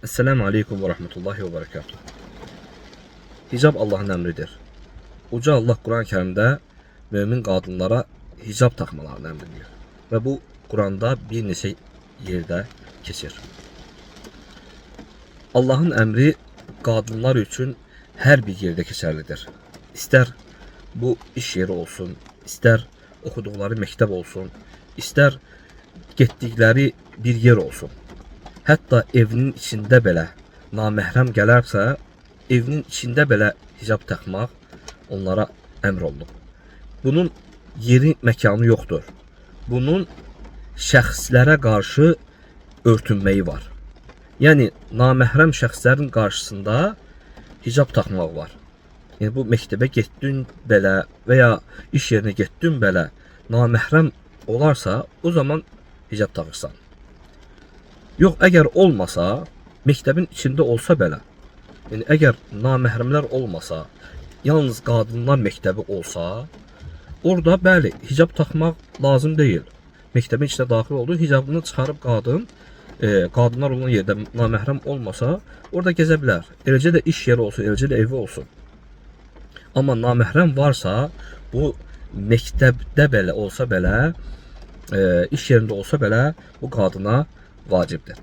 Esselamu Aleyküm ve Rahmetullahi ve Berekatuhu. Hicab Allah'ın emridir. Uca Allah Kur'an-ı Kerim'de mümin kadınlara hicab takmalarını emrediyor. Ve bu Kur'an'da bir neçə yerde keçir. Allah'ın emri kadınlar için her bir yerde keçerlidir. İster bu iş yeri olsun, ister okuduqları məktəb olsun, ister getdikləri bir yer olsun. Hətta evinin içində belə naməhrəm gələrsə, evinin içində belə hicab taxmaq onlara əmr olunub. Bunun yeri, məkanı yoxdur. Bunun şəxslərə qarşı örtünməyi var. Yəni naməhrəm şəxslərin qarşısında hicab taxmaq var. Yəni bu məktəbə getdin belə və ya iş yerinə getdin belə naməhrəm olarsa, o zaman hicab taxırsan. Yox, əgər olmasa, məktəbin içində olsa belə, yəni əgər naməhrəmlər olmasa, yalnız qadınlar məktəbi olsa, orada bəli, hicab taxmaq lazım deyil. Məktəbin içinə daxil oldu, hicabını çıxarıb qadınlar olan yerdə naməhrəm olmasa, orada gəzə bilər. Eləcə də iş yeri olsun, eləcə də evi olsun. Amma naməhrəm varsa, bu məktəbdə belə olsa belə, iş yerində olsa belə, bu qadına vacibdir.